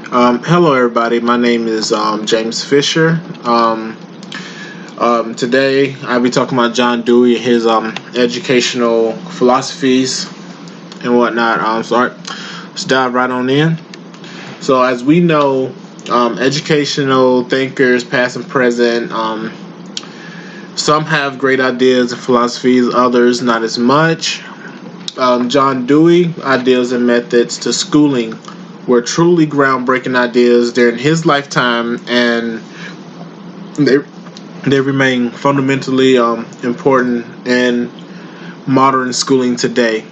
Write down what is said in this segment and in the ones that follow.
Hello, everybody. My name is James Fisher. Today, I'll be talking about John Dewey and his educational philosophies and whatnot. Let's dive right on in. So, as we know, educational thinkers, past and present, some have great ideas and philosophies, others not as much. John Dewey ideas and methods to schooling were truly groundbreaking ideas during his lifetime, and they they remain fundamentally important in modern schooling today.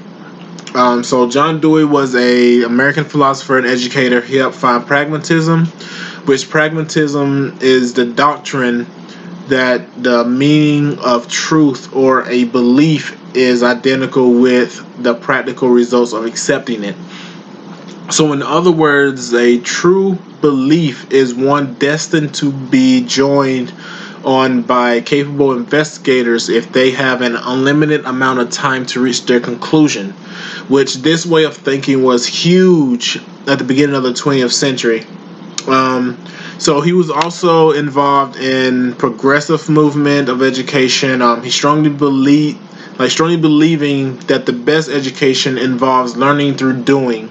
So John Dewey was a American philosopher and educator. He helped find pragmatism, which pragmatism is the doctrine that the meaning of truth or a belief is identical with the practical results of accepting it. So, in other words, a true belief is one destined to be joined on by capable investigators if they have an unlimited amount of time to reach their conclusion, which this way of thinking was huge at the beginning of the 20th century. Um, so he was also involved in progressive movement of education. He strongly believing that the best education involves learning through doing.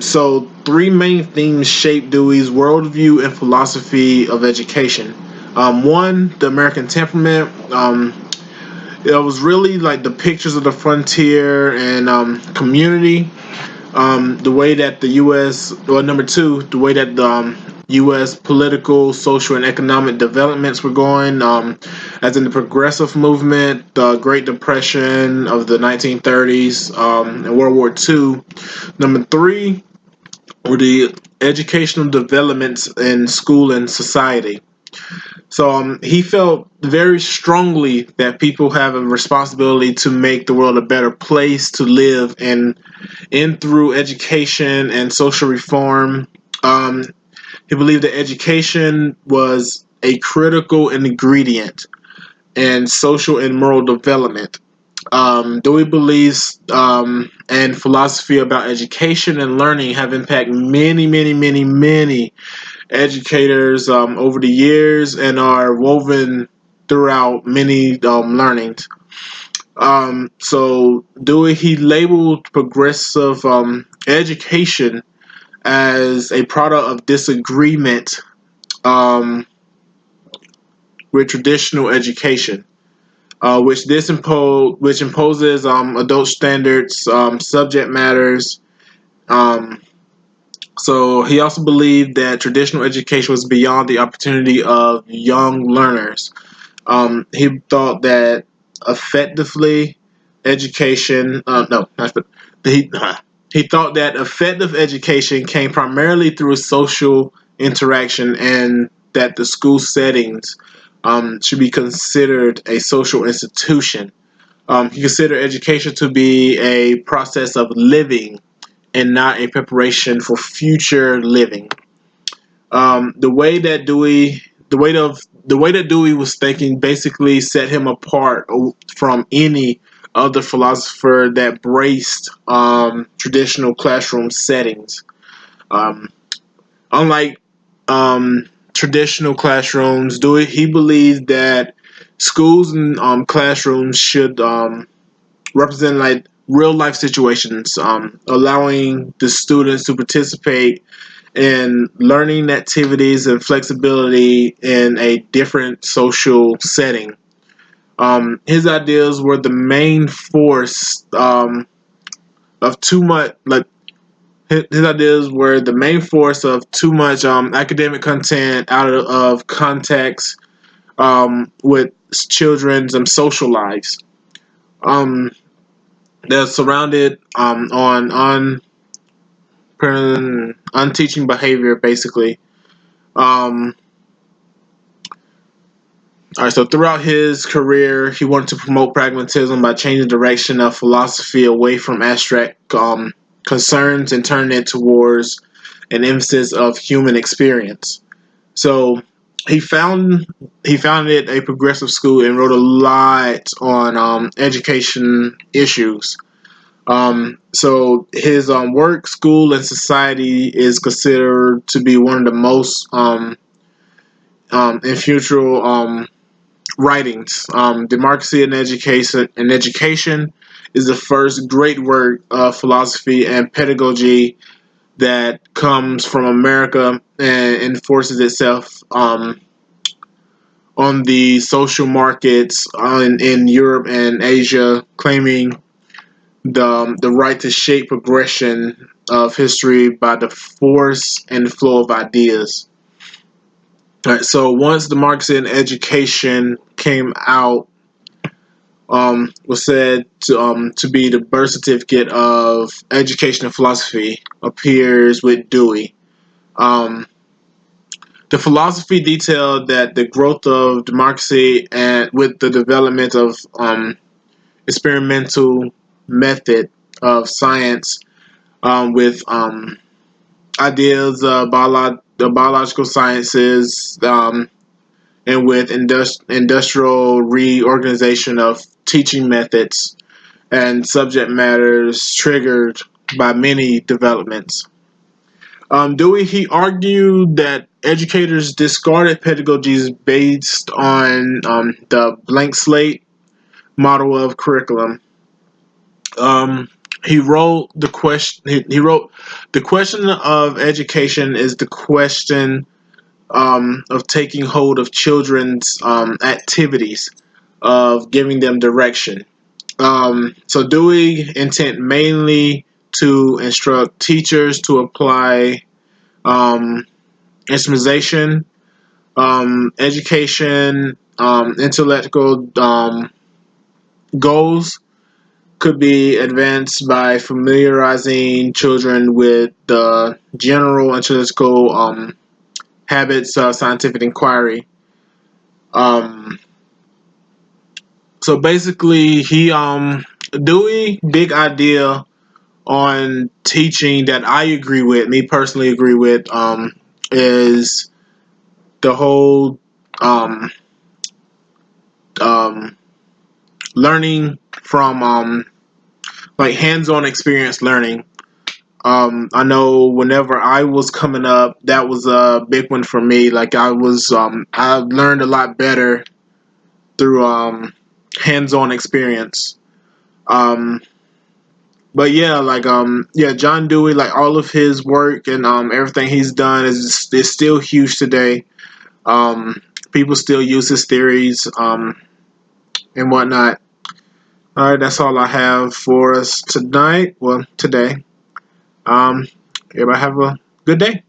So three main themes shape Dewey's worldview and philosophy of education. One, the American temperament. It was really like the pictures of the frontier and community. The way that the U.S. Well, number two, the way that the U.S. political, social, and economic developments were going, as in the progressive movement, the Great Depression of the 1930s, and World War II. Number three were the educational developments in school and society. So he felt very strongly that people have a responsibility to make the world a better place to live in through education and social reform. Um, he believed that education was a critical ingredient in social and moral development. Dewey believes and philosophy about education and learning have impacted many educators over the years and are woven throughout many learnings. So Dewey he labeled progressive education as a product of disagreement um, with traditional education, which imposes adult standards, subject matters. Um, so he also believed that traditional education was beyond the opportunity of young learners. He thought that effectively education, no, not he, he thought that effective education came primarily through social interaction and that the school settings should be considered a social institution. He considered education to be a process of living and not a preparation for future living. The way that Dewey, the way that Dewey was thinking, basically set him apart from any other philosopher that braced traditional classroom settings. Um, Unlike traditional classrooms, Dewey he believed that schools and classrooms should represent like real life situations, allowing the students to participate in learning activities and flexibility in a different social setting. His ideas were the main force of too much like his ideas were the main force of too much academic content out of context with children's social lives. Um, they're surrounded on unteaching behavior, basically. Um, all right, so throughout his career, he wanted to promote pragmatism by changing the direction of philosophy away from abstract concerns and turning it towards an emphasis of human experience. So he found he founded a progressive school and wrote a lot on education issues. So his work, school, and society is considered to be one of the most influential writings. Democracy and Education is the first great work of philosophy and pedagogy that comes from America and enforces itself on the social markets in Europe and Asia, claiming the right to shape progression of history by the force and flow of ideas. All right, so once Democracy and Education came out, was said to be the birth certificate of education and philosophy, appears with Dewey. Um, the philosophy detailed that the growth of democracy and with the development of experimental method of science with ideas the biological sciences and with industrial reorganization of teaching methods and subject matters triggered by many developments. Dewey, he argued that educators discarded pedagogies based on the blank slate model of curriculum. Um, he wrote the question. He wrote the question of education is the question of taking hold of children's activities, of giving them direction. So Dewey intent mainly to instruct teachers to apply instrumentation, education, intellectual goals could be advanced by familiarizing children with the general intellectual habits of scientific inquiry. Um, so basically, he Dewey big idea on teaching that I agree with, me personally agree with, is the whole um, um, learning from like hands-on experience learning. I know whenever I was coming up, that was a big one for me. Like I learned a lot better through hands-on experience. Um, but yeah, yeah, John Dewey, like all of his work and everything he's done is still huge today. Um, People still use his theories and whatnot. All right, that's all I have for us tonight. Well, today. Um, Everybody have a good day.